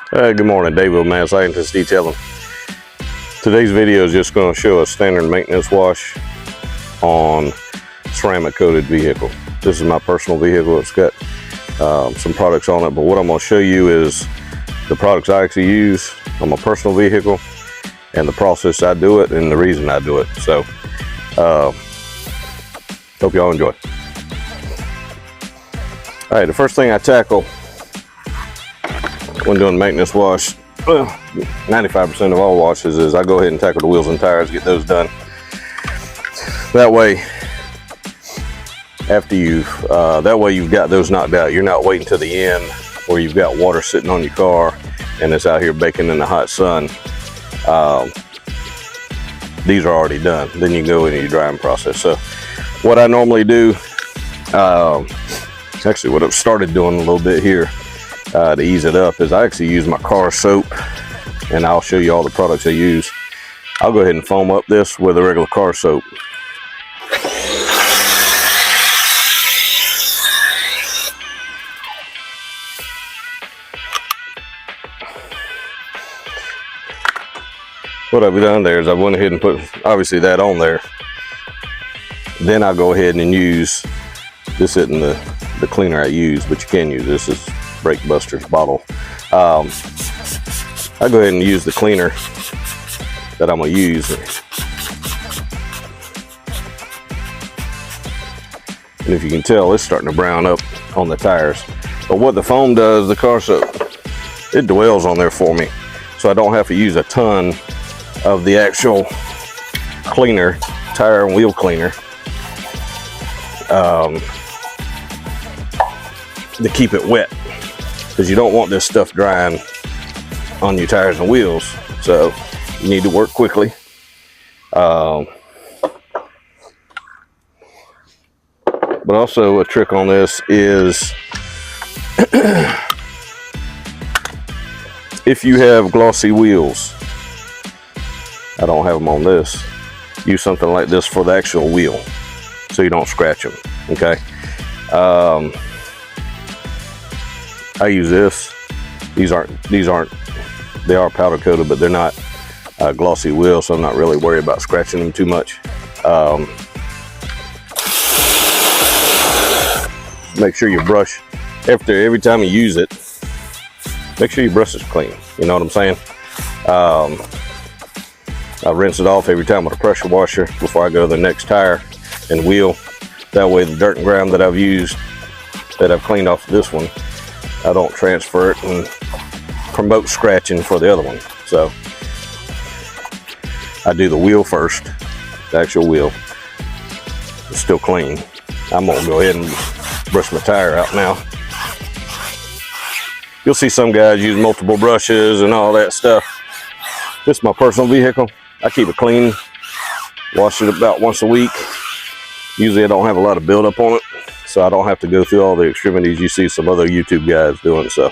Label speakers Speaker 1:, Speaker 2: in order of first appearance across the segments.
Speaker 1: Good morning, David with Mad Scientist Detailing. Today's video is just going to show a standard maintenance wash on ceramic coated vehicle. This is my personal vehicle. It's got some products on it, but what I'm going to show you is the products I actually use on my personal vehicle and the process I do it and the reason I do it. So hope y'all enjoy. All right, the first thing I tackle when doing maintenance wash, 95% of all washes, is I go ahead and tackle the wheels and tires, get those done. That way, after you've got those knocked out, you're not waiting to the end where you've got water sitting on your car and it's out here baking in the hot sun. These are already done. Then you can go into your drying process. So what I normally do, actually what I've started doing a little bit here to ease it up, is I actually use my car soap, and I'll show you all the products I use. I'll go ahead and foam up this with a regular car soap. What I've done there is I went ahead and put obviously that on there. Then I'll go ahead and use, this isn't the cleaner I use, but you can use this. Is Brake Buster's bottle. I go ahead and use the cleaner that I'm gonna use. And if you can tell, it's starting to brown up on the tires. But what the foam does, the car soap, it dwells on there for me. So I don't have to use a ton of the actual cleaner, tire and wheel cleaner, to keep it wet, because you don't want this stuff drying on your tires and wheels. So you need to work quickly. But also a trick on this is if you have glossy wheels, I don't have them on this, use something like this for the actual wheel so you don't scratch them. Okay. I use this. These aren't, they are powder coated, but they're not glossy wheels, so I'm not really worried about scratching them too much. Make sure you brush every time you use it. Make sure your brush is clean. You know what I'm saying? I rinse it off every time with a pressure washer before I go to the next tire and wheel. That way the dirt and grime that I've used, that I've cleaned off this one, I don't transfer it and promote scratching for the other one. So I do the wheel first, the actual wheel. It's still clean. I'm gonna go ahead and brush my tire out now. You'll see some guys use multiple brushes and all that stuff. This is my personal vehicle. I keep it clean, wash it about once a week. Usually I don't have a lot of buildup on it, so I don't have to go through all the extremities you see some other YouTube guys doing. So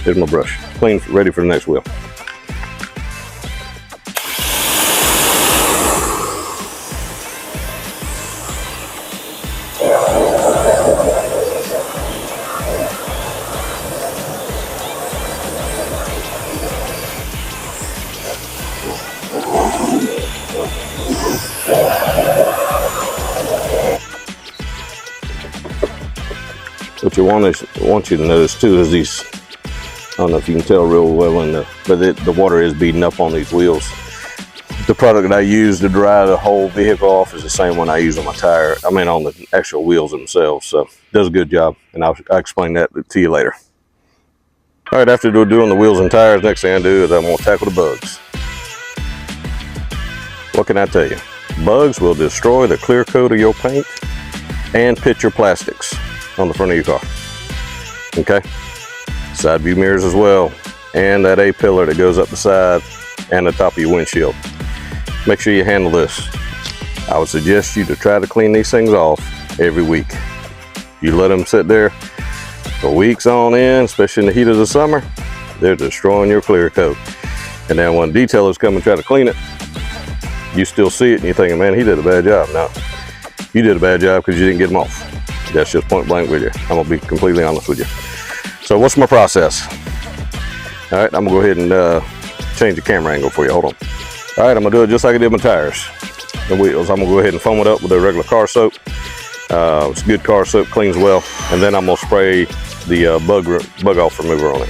Speaker 1: here's my brush, clean, ready for the next wheel. What I want you to notice too is these, I don't know if you can tell real well but the water is beading up on these wheels. The product that I use to dry the whole vehicle off is the same one I use on my tire, on the actual wheels themselves. So it does a good job, and I'll explain that to you later. All right, after doing the wheels and tires, next thing I do is I'm gonna tackle the bugs. What can I tell you? Bugs will destroy the clear coat of your paint and pit your plastics on the front of your car. Okay, side view mirrors as well, and that A-pillar that goes up the side and the top of your windshield. Make sure you handle this. I would suggest you to try to clean these things off every week. You let them sit there for weeks on end, especially in the heat of the summer, they're destroying your clear coat. And then when detailers come and try to clean it, you still see it and you're thinking, man, he did a bad job. No, you did a bad job because you didn't get them off. That's just point blank with you. I'm gonna be completely honest with you. So what's my process? All right, I'm gonna go ahead and change the camera angle for you. Hold on. All right, I'm gonna do it just like I did my tires and wheels. I'm gonna go ahead and foam it up with a regular car soap. It's good car soap, cleans well, and then I'm gonna spray the bug off remover on it.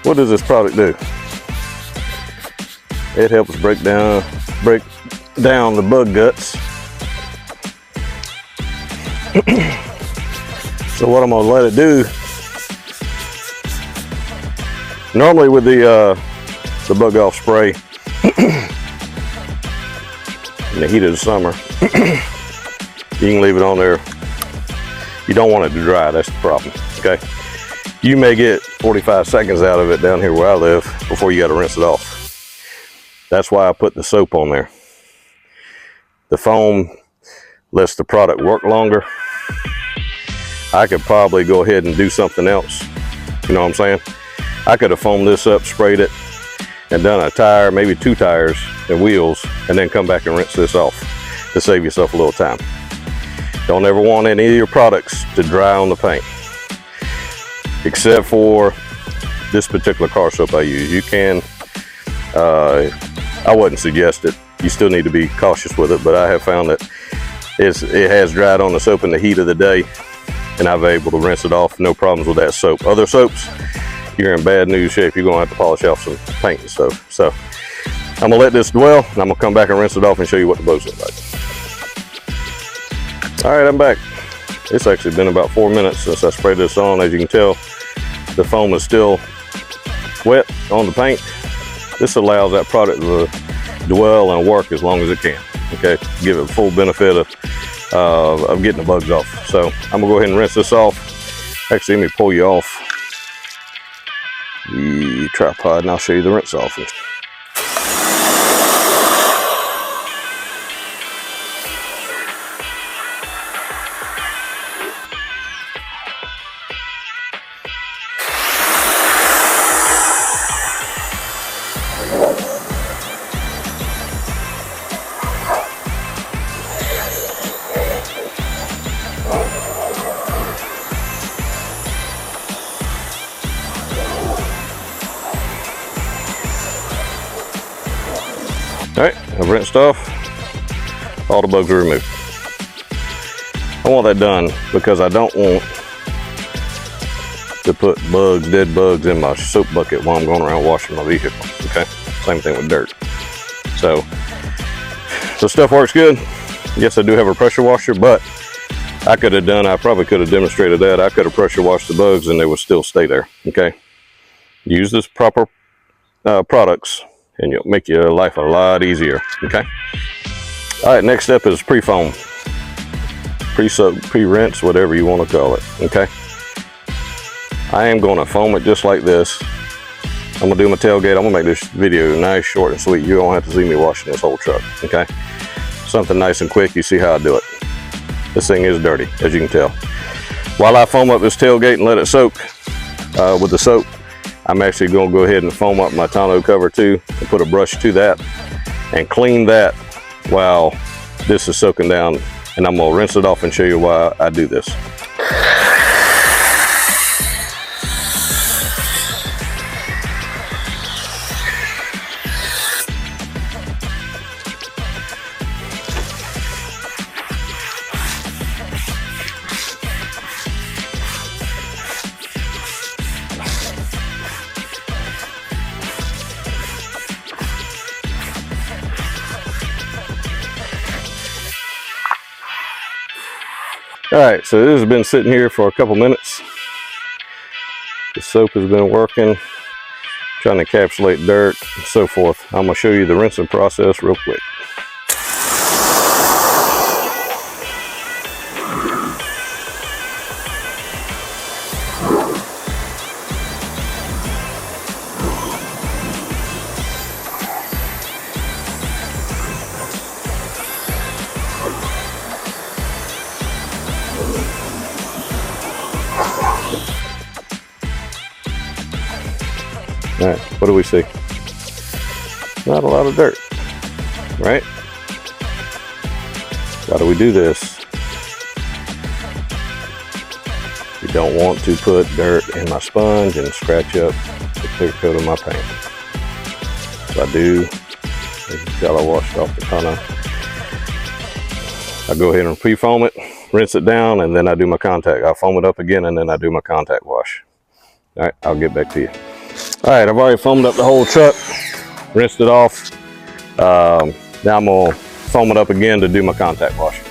Speaker 1: What does this product do? It helps break down the bug guts. So what I'm gonna let it do, normally with the bug off spray in the heat of the summer, you can leave it on there. You don't want it to dry, that's the problem, okay? You may get 45 seconds out of it down here where I live before you got to rinse it off. That's why I put the soap on there. The foam lets the product work longer. I could probably go ahead and do something else. You know what I'm saying? I could have foamed this up, sprayed it, and done a tire, maybe 2 tires and wheels, and then come back and rinse this off to save yourself a little time. Don't ever want any of your products to dry on the paint, except for this particular car soap I use. You can, I wouldn't suggest it. You still need to be cautious with it, but I have found that it has dried on the soap in the heat of the day, and I've been able to rinse it off, no problems with that soap. Other soaps, you're in bad news shape. You're gonna have to polish off some paint and stuff. So I'm gonna let this dwell, and I'm gonna come back and rinse it off and show you what the bugs look like. All right, I'm back. It's actually been about 4 minutes since I sprayed this on. As you can tell, the foam is still wet on the paint. This allows that product to dwell and work as long as it can, okay? Give it full benefit of getting the bugs off. So I'm gonna go ahead and rinse this off. Actually, let me pull you off the tripod and I'll show you the rinse off. All right, I've rinsed off. All the bugs are removed. I want that done because I don't want to put dead bugs in my soap bucket while I'm going around washing my vehicle, okay? Same thing with dirt. So stuff works good. Yes, I do have a pressure washer, but I probably could have demonstrated that. I could have pressure washed the bugs and they would still stay there, okay? Use this proper products and you'll make your life a lot easier, okay? All right, next step is pre-foam. Pre-soak, pre-rinse, whatever you want to call it, okay? I am gonna foam it just like this. I'm gonna do my tailgate. I'm gonna make this video nice, short, and sweet. You don't have to see me washing this whole truck, okay? Something nice and quick, you see how I do it. This thing is dirty, as you can tell. While I foam up this tailgate and let it soak with the soap, I'm actually gonna go ahead and foam up my tonneau cover too, and put a brush to that, and clean that while this is soaking down, and I'm gonna rinse it off and show you why I do this. All right, so this has been sitting here for a couple minutes. The soap has been working, trying to encapsulate dirt and so forth. I'm gonna show you the rinsing process real quick. All right, what do we see? Not a lot of dirt, right? Why do we do this? You don't want to put dirt in my sponge and scratch up the clear coat of my paint. So I do, you can tell I washed off the tonneau. I go ahead and pre-foam it, rinse it down, and then I do my contact. I'll foam it up again, and then I do my contact wash. All right, I'll get back to you. All right, I've already foamed up the whole truck, rinsed it off. Now I'm gonna foam it up again to do my contact wash.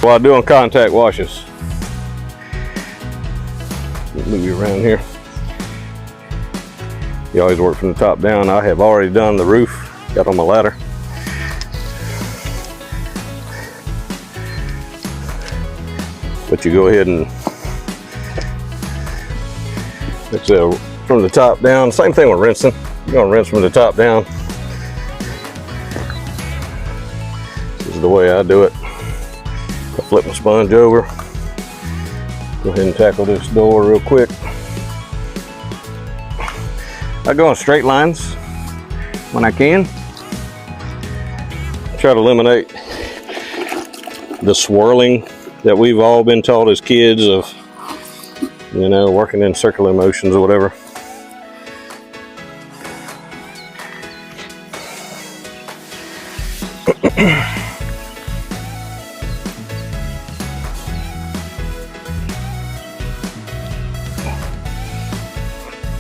Speaker 1: While doing contact washes, move you around here. You always work from the top down. I have already done the roof, got on my ladder. But you go ahead and it's from the top down. Same thing with rinsing. You're gonna rinse from the top down. This is the way I do it. I flip my sponge over. Go ahead and tackle this door real quick. I go in straight lines when I can. Try to eliminate the swirling that we've all been taught as kids of, you know, working in circular motions or whatever.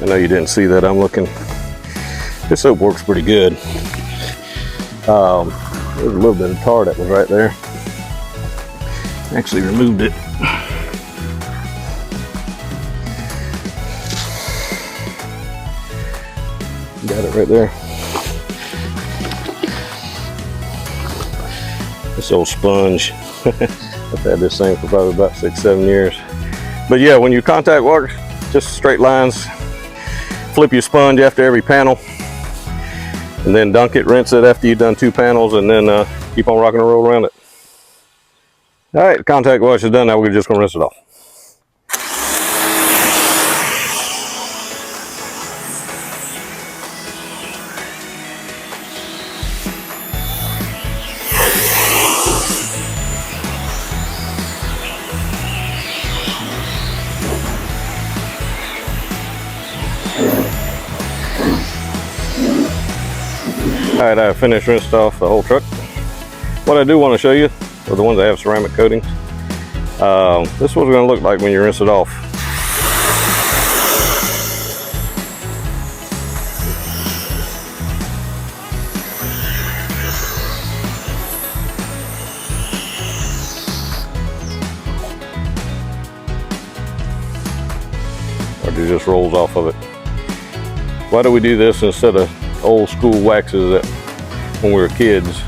Speaker 1: I know you didn't see that. I'm looking. This soap works pretty good. There's a little bit of tar that was right there. Actually removed it. Got it right there. This old sponge. I've had this thing for probably about 6-7 years. But yeah, when you contact water, just straight lines. Flip your sponge after every panel, and then dunk it, rinse it after you've done 2 panels, and then keep on rocking and roll around it. All right, the contact wash is done. Now we're just gonna rinse it off. All right, I finished rinsed off the whole truck. What I do want to show you are the ones that have ceramic coatings. This is what it's going to look like when you rinse it off. Or it just rolls off of it. Why do we do this instead of old school waxes that when we were kids?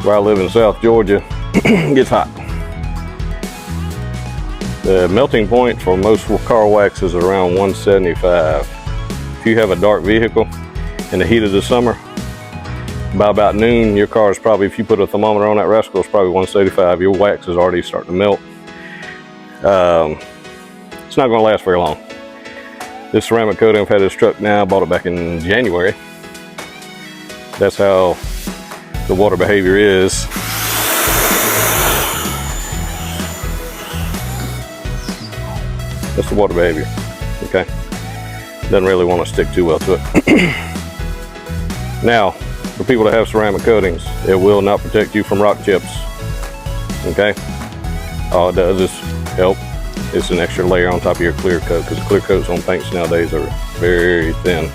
Speaker 1: Where I live in South Georgia, it gets hot. The melting point for most car wax is around 175. If you have a dark vehicle in the heat of the summer, by about noon, your car is probably, if you put a thermometer on that rascal, it's probably 175. Your wax is already starting to melt. It's not going to last very long. This ceramic coating, I've had this truck now, I bought it back in January. That's how the water behavior is. That's the water behavior, okay? Doesn't really want to stick too well to it. Now, for people that have ceramic coatings, it will not protect you from rock chips, okay? All it does is help. It's an extra layer on top of your clear coat, because the clear coats on paints nowadays are very thin.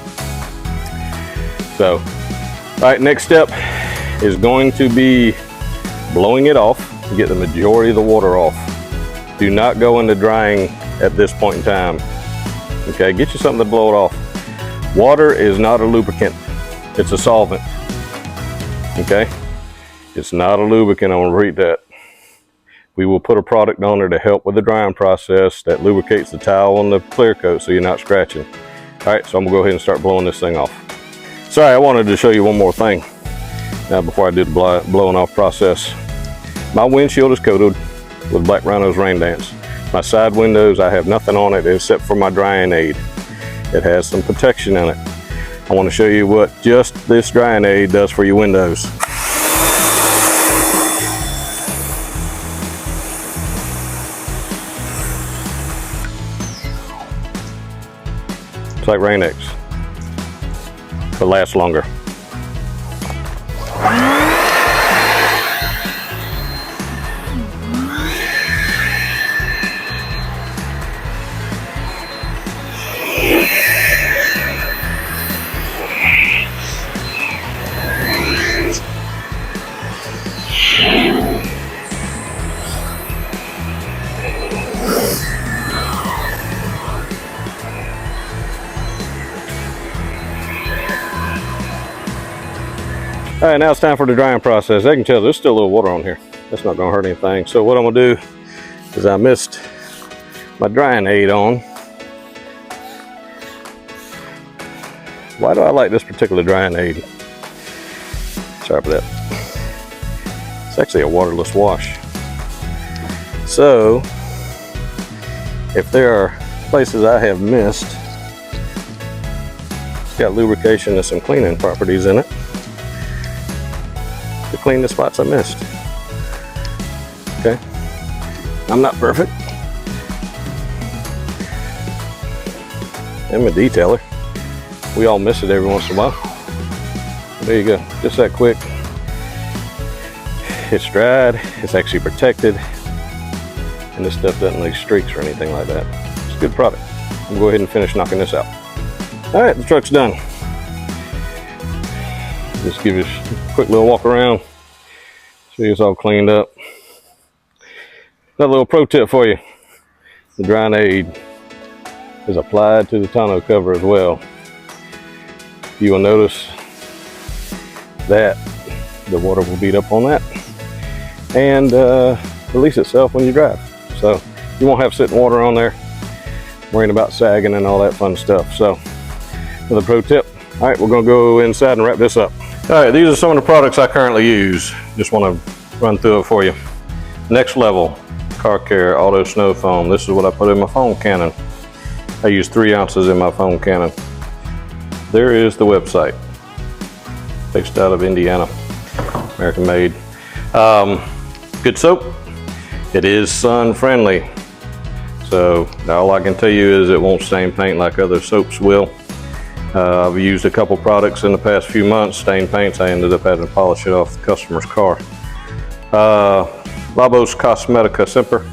Speaker 1: So, all right, next step is going to be blowing it off to get the majority of the water off. Do not go into drying at this point in time. Okay, get you something to blow it off. Water is not a lubricant, it's a solvent. Okay, it's not a lubricant. I'm gonna repeat that. we will put a product on there to help with the drying process that lubricates the towel and the clear coat so you're not scratching. All right, so I'm gonna go ahead and start blowing this thing off. Sorry, I wanted to show you one more thing now before I do the blowing off process. My windshield is coated with Black Rhino's Rain Dance. My side windows, I have nothing on it except for my drying aid. It has some protection in it. I want to show you what just this drying aid does for your windows. It's like Rain-X, but lasts longer. All right, now it's time for the drying process. I can tell there's still a little water on here. That's not gonna hurt anything. So what I'm gonna do is I missed my drying aid on. Why do I like this particular drying aid? Sorry for that. It's actually a waterless wash. So if there are places I have missed, it's got lubrication and some cleaning properties in it to clean the spots I missed. Okay, I'm not perfect. I'm a detailer. We all miss it every once in a while. There you go, just that quick. It's dried, it's actually protected, and this stuff doesn't leave streaks or anything like that. It's a good product. I'm gonna go ahead and finish knocking this out. All right, the truck's done. Just give you a quick little walk around. See it's all cleaned up. Got a little pro tip for you. The drying aid is applied to the tonneau cover as well. You will notice that the water will beat up on that and release itself when you drive. So you won't have sitting water on there, worrying about sagging and all that fun stuff. So another pro tip. All right, we're gonna go inside and wrap this up. All right, these are some of the products I currently use. Just want to run through it for you. Next Level Car Care Auto Snow Foam. This is what I put in my foam cannon. I use 3 ounces in my foam cannon. There is the website. Based out of Indiana, American made. Good soap. It is sun friendly. So all I can tell you is it won't stain paint like other soaps will. I've used a couple products in the past few months, stained paints. I ended up having to polish it off the customer's car. Labos Cosmetica Semper.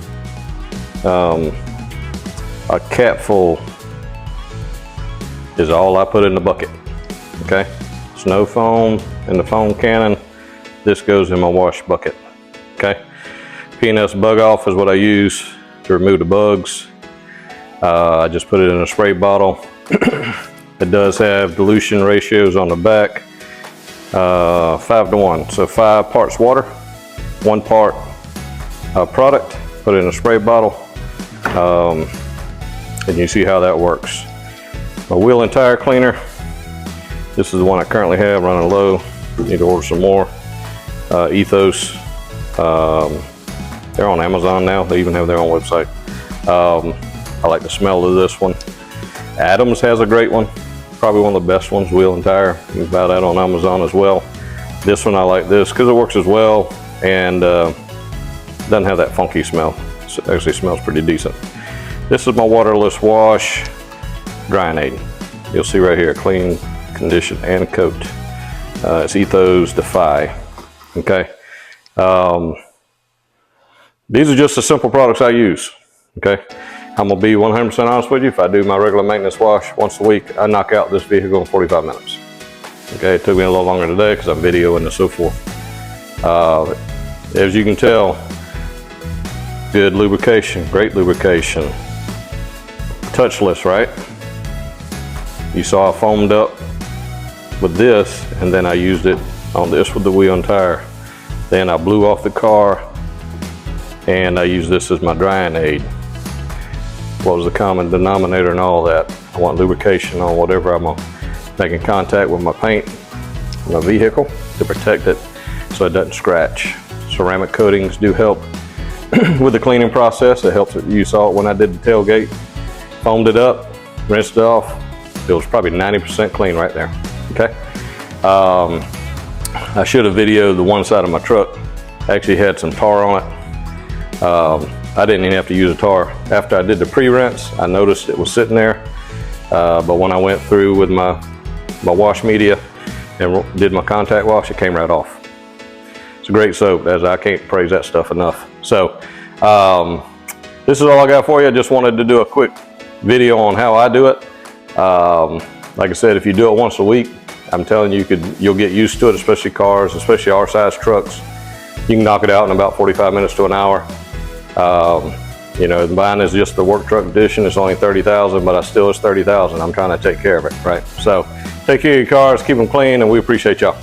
Speaker 1: A cap full is all I put in the bucket. Okay, snow foam in the foam cannon. This goes in my wash bucket. Okay, P&S sbugoff is what I use to remove the bugs. I just put it in a spray bottle. It does have dilution ratios on the back, 5 to 1. So 5 parts water, 1 part product. Put it in a spray bottle, and you see how that works. My wheel and tire cleaner. This is the one I currently have, running low. Need to order some more. Ethos. They're on Amazon now. They even have their own website. I like the smell of this one. Adams has a great one. Probably one of the best ones, wheel and tire. You can buy that on Amazon as well. This one I like this because it works as well and doesn't have that funky smell. It actually smells pretty decent. This is my waterless wash drying aid. You'll see right here, clean, condition, and coat. It's Ethos Defy. Okay. These are just the simple products I use. Okay. I'm gonna be 100% honest with you. If I do my regular maintenance wash once a week, I knock out this vehicle in 45 minutes. Okay, it took me a little longer today because I'm videoing and so forth. As you can tell, good lubrication, great lubrication. Touchless, right? You saw I foamed up with this, and then I used it on this with the wheel and tire. Then I blew off the car and I use this as my drying aid. What was the common denominator in all that? I want lubrication on whatever I'm making contact with my paint, my vehicle, to protect it so it doesn't scratch. Ceramic coatings do help with the cleaning process. It helps. You saw it when I did the tailgate, foamed it up, rinsed it off. It was probably 90% clean right there. Okay. I should have videoed the one side of my truck. Actually had some tar on it. I didn't even have to use a tar. After I did the pre-rinse, I noticed it was sitting there. But when I went through with my wash media and did my contact wash, it came right off. It's a great soap, as I can't praise that stuff enough. So this is all I got for you. I just wanted to do a quick video on how I do it. Like I said, if you do it once a week, I'm telling you, you'll get used to it, especially cars, especially our size trucks. You can knock it out in about 45 minutes to an hour. You know, mine is just the work truck edition. It's only 30,000, but it's 30,000. I'm trying to take care of it, right? So take care of your cars, keep them clean, and we appreciate y'all.